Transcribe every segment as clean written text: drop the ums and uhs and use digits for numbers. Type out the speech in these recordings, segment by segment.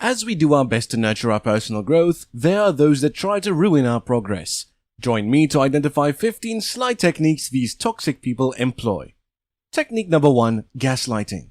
As we do our best to nurture our personal growth, there are those that try to ruin our progress. Join me to identify 15 sly techniques these toxic people employ. Technique number 1. Gaslighting.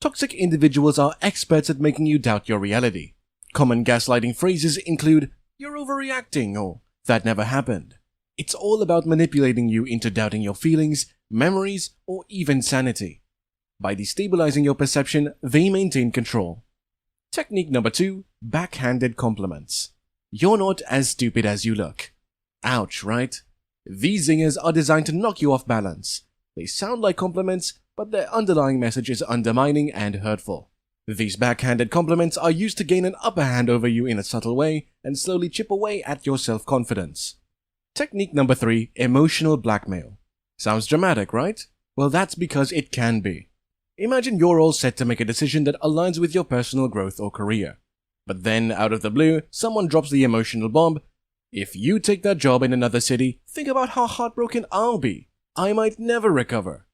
Toxic individuals are experts at making you doubt your reality. Common gaslighting phrases include, "You're overreacting," or "That never happened." It's all about manipulating you into doubting your feelings, memories, or even sanity. By destabilizing your perception, they maintain control. Technique number 2. Backhanded compliments. You're not as stupid as you look. Ouch, right? These zingers are designed to knock you off balance. They sound like compliments, but their underlying message is undermining and hurtful. These backhanded compliments are used to gain an upper hand over you in a subtle way and slowly chip away at your self-confidence. Technique number 3. Emotional blackmail. Sounds dramatic, right? Well, that's because it can be. Imagine you're all set to make a decision that aligns with your personal growth or career. But then, out of the blue, someone drops the emotional bomb. "If you take that job in another city, think about how heartbroken I'll be. I might never recover."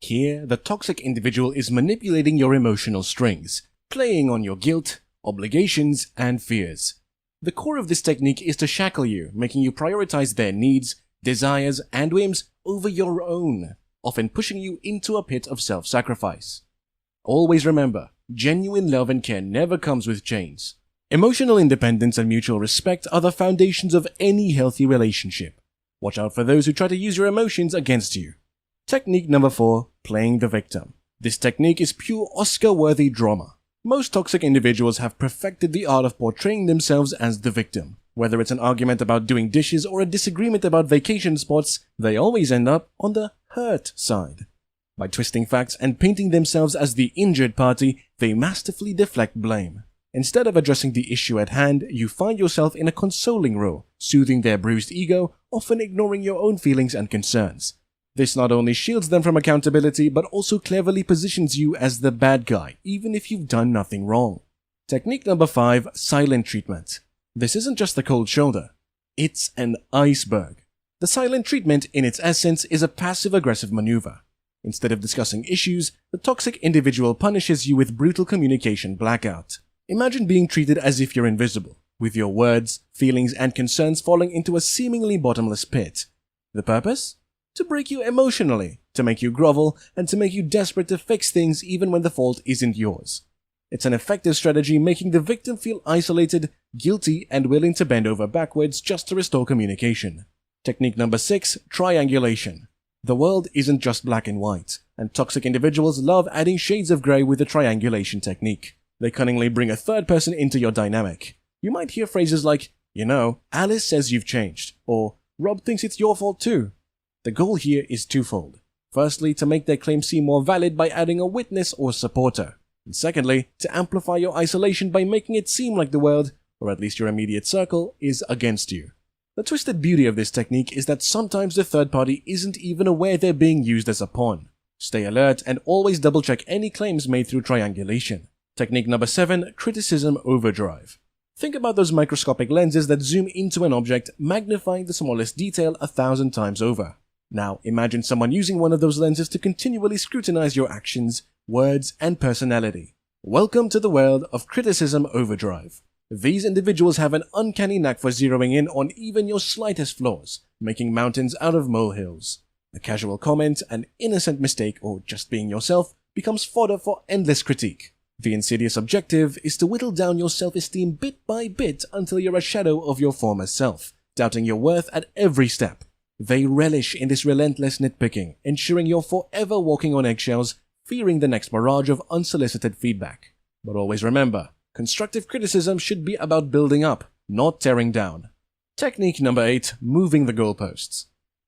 Here, the toxic individual is manipulating your emotional strings, playing on your guilt, obligations, and fears. The core of this technique is to shackle you, making you prioritize their needs, desires, and whims over your own, often pushing you into a pit of self-sacrifice. Always remember, genuine love and care never comes with chains. Emotional independence and mutual respect are the foundations of any healthy relationship. Watch out for those who try to use your emotions against you. Technique number 4. Playing the victim. This technique is pure Oscar-worthy drama. Most toxic individuals have perfected the art of portraying themselves as the victim. Whether it's an argument about doing dishes or a disagreement about vacation spots, they always end up on the hurt side. By twisting facts and painting themselves as the injured party, they masterfully deflect blame. Instead of addressing the issue at hand, you find yourself in a consoling role, soothing their bruised ego, often ignoring your own feelings and concerns. This not only shields them from accountability, but also cleverly positions you as the bad guy, even if you've done nothing wrong. Technique number 5. Silent treatment. This isn't just a cold shoulder. It's an iceberg. The silent treatment, in its essence, is a passive-aggressive maneuver. Instead of discussing issues, the toxic individual punishes you with brutal communication blackout. Imagine being treated as if you're invisible, with your words, feelings, and concerns falling into a seemingly bottomless pit. The purpose? To break you emotionally, to make you grovel, and to make you desperate to fix things even when the fault isn't yours. It's an effective strategy, making the victim feel isolated, guilty, and willing to bend over backwards just to restore communication. Technique number 6. Triangulation. The world isn't just black and white, and toxic individuals love adding shades of grey with the triangulation technique. They cunningly bring a third person into your dynamic. You might hear phrases like, "Alice says you've changed," or "Rob thinks it's your fault too." The goal here is twofold. Firstly, to make their claim seem more valid by adding a witness or supporter. And secondly, to amplify your isolation by making it seem like the world, or at least your immediate circle, is against you. The twisted beauty of this technique is that sometimes the third party isn't even aware they're being used as a pawn. Stay alert and always double-check any claims made through triangulation. Technique number 7. Criticism overdrive. Think about those microscopic lenses that zoom into an object, magnifying the smallest detail 1,000 times over. Now, imagine someone using one of those lenses to continually scrutinize your actions, words, and personality. Welcome to the world of criticism overdrive. These individuals have an uncanny knack for zeroing in on even your slightest flaws, making mountains out of molehills. A casual comment, an innocent mistake, or just being yourself becomes fodder for endless critique. The insidious objective is to whittle down your self-esteem bit by bit until you're a shadow of your former self, doubting your worth at every step. They relish in this relentless nitpicking, ensuring you're forever walking on eggshells, fearing the next barrage of unsolicited feedback. But always remember, constructive criticism should be about building up, not tearing down. Technique number 8. Moving the goalposts.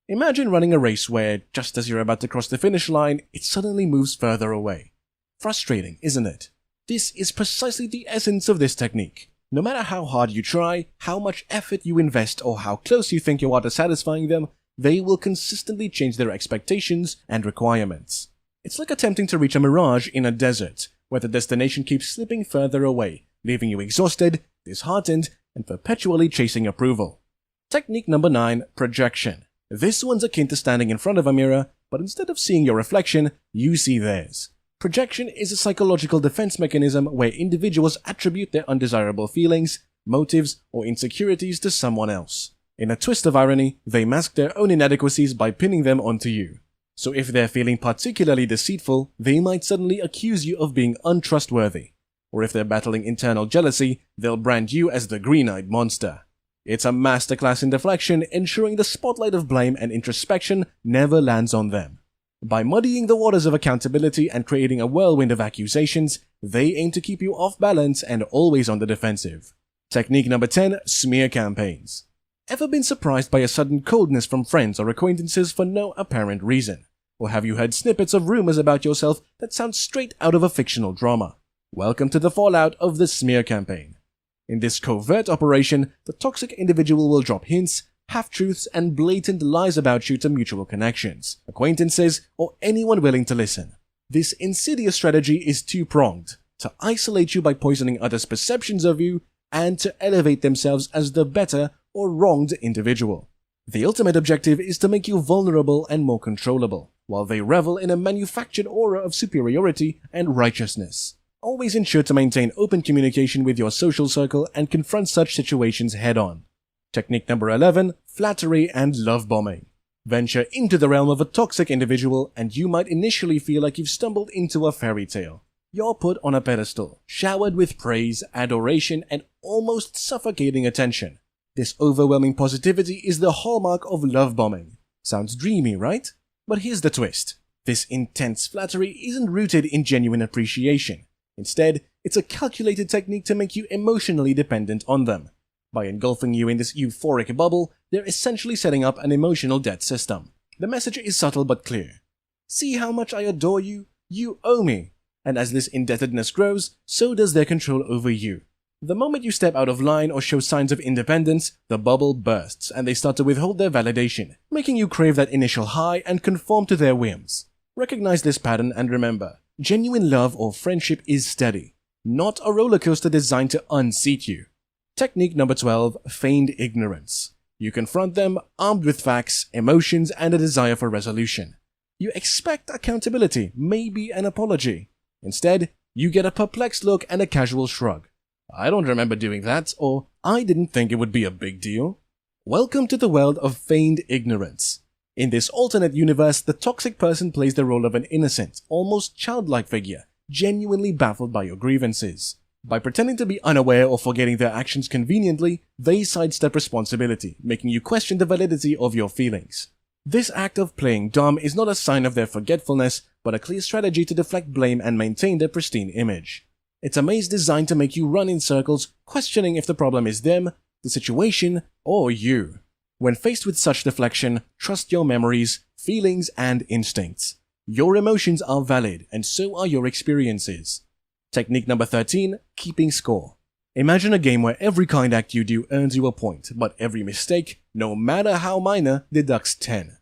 Imagine running a race where, just as you're about to cross the finish line, it suddenly moves further away. Frustrating, isn't it? This is precisely the essence of this technique. No matter how hard you try, how much effort you invest, or how close you think you are to satisfying them, they will consistently change their expectations and requirements. It's like attempting to reach a mirage in a desert, where the destination keeps slipping further away, leaving you exhausted, disheartened, and perpetually chasing approval. Technique number 9. Projection. This one's akin to standing in front of a mirror, but instead of seeing your reflection, you see theirs. Projection is a psychological defense mechanism where individuals attribute their undesirable feelings, motives, or insecurities to someone else. In a twist of irony, they mask their own inadequacies by pinning them onto you. So if they're feeling particularly deceitful, they might suddenly accuse you of being untrustworthy. Or if they're battling internal jealousy, they'll brand you as the green-eyed monster. It's a masterclass in deflection, ensuring the spotlight of blame and introspection never lands on them. By muddying the waters of accountability and creating a whirlwind of accusations, they aim to keep you off balance and always on the defensive. Technique number 10, smear campaigns. Ever been surprised by a sudden coldness from friends or acquaintances for no apparent reason? Or have you heard snippets of rumors about yourself that sound straight out of a fictional drama? Welcome to the fallout of the smear campaign. In this covert operation, the toxic individual will drop hints, half-truths, and blatant lies about you to mutual connections, acquaintances, or anyone willing to listen. This insidious strategy is two-pronged: to isolate you by poisoning others' perceptions of you, and to elevate themselves as the better or wronged individual. The ultimate objective is to make you vulnerable and more controllable, while they revel in a manufactured aura of superiority and righteousness. Always ensure to maintain open communication with your social circle and confront such situations head-on. Technique number 11, flattery and love bombing. Venture into the realm of a toxic individual and you might initially feel like you've stumbled into a fairy tale. You're put on a pedestal, showered with praise, adoration, and almost suffocating attention. This overwhelming positivity is the hallmark of love bombing. Sounds dreamy, right? But here's the twist. This intense flattery isn't rooted in genuine appreciation. Instead, it's a calculated technique to make you emotionally dependent on them. By engulfing you in this euphoric bubble, they're essentially setting up an emotional debt system. The message is subtle but clear. See how much I adore you? You owe me. And as this indebtedness grows, so does their control over you. The moment you step out of line or show signs of independence, the bubble bursts and they start to withhold their validation, making you crave that initial high and conform to their whims. Recognize this pattern and remember, genuine love or friendship is steady, not a roller coaster designed to unseat you. Technique number 12, feigned ignorance. You confront them armed with facts, emotions, and a desire for resolution. You expect accountability, maybe an apology. Instead, you get a perplexed look and a casual shrug. I don't remember doing that, or I didn't think it would be a big deal. Welcome to the world of feigned ignorance. In this alternate universe, the toxic person plays the role of an innocent, almost childlike figure, genuinely baffled by your grievances. By pretending to be unaware or forgetting their actions conveniently, they sidestep responsibility, making you question the validity of your feelings. This act of playing dumb is not a sign of their forgetfulness, but a clear strategy to deflect blame and maintain their pristine image. It's a maze designed to make you run in circles, questioning if the problem is them, the situation, or you. When faced with such deflection, trust your memories, feelings, and instincts. Your emotions are valid, and so are your experiences. Technique number 13, keeping score. Imagine a game where every kind act you do earns you a point, but every mistake, no matter how minor, deducts 10.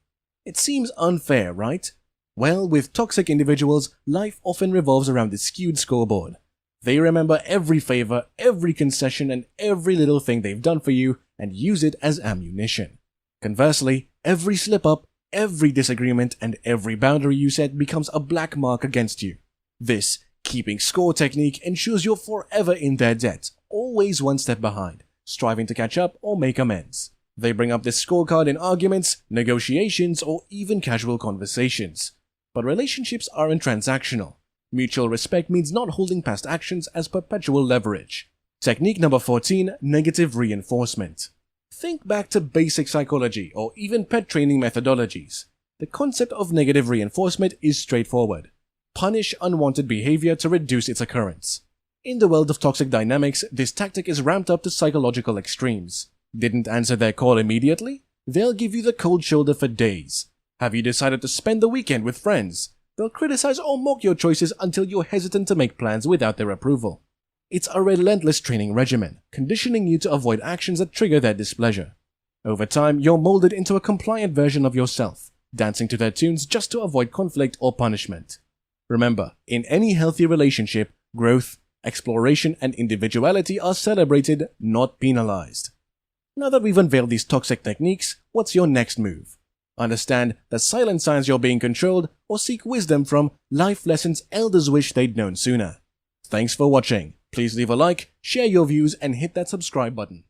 It seems unfair, right? Well, with toxic individuals, life often revolves around this skewed scoreboard. They remember every favor, every concession, and every little thing they've done for you and use it as ammunition. Conversely, every slip-up, every disagreement, and every boundary you set becomes a black mark against you. This keeping score technique ensures you're forever in their debt, always one step behind, striving to catch up or make amends. They bring up this scorecard in arguments, negotiations, or even casual conversations. But relationships aren't transactional. Mutual respect means not holding past actions as perpetual leverage. Technique number 14, negative reinforcement. Think back to basic psychology or even pet training methodologies. The concept of negative reinforcement is straightforward. Punish unwanted behavior to reduce its occurrence. In the world of toxic dynamics, this tactic is ramped up to psychological extremes. Didn't answer their call immediately? They'll give you the cold shoulder for days. Have you decided to spend the weekend with friends? They'll criticize or mock your choices until you're hesitant to make plans without their approval. It's a relentless training regimen, conditioning you to avoid actions that trigger their displeasure. Over time, you're molded into a compliant version of yourself, dancing to their tunes just to avoid conflict or punishment. Remember, in any healthy relationship, growth, exploration, and individuality are celebrated, not penalized. Now that we've unveiled these toxic techniques, what's your next move? understand that silent signs you're being controlled, or seek wisdom from life lessons elders wish they'd known sooner. Thanks for watching. Please leave a like, share your views, and hit that subscribe button.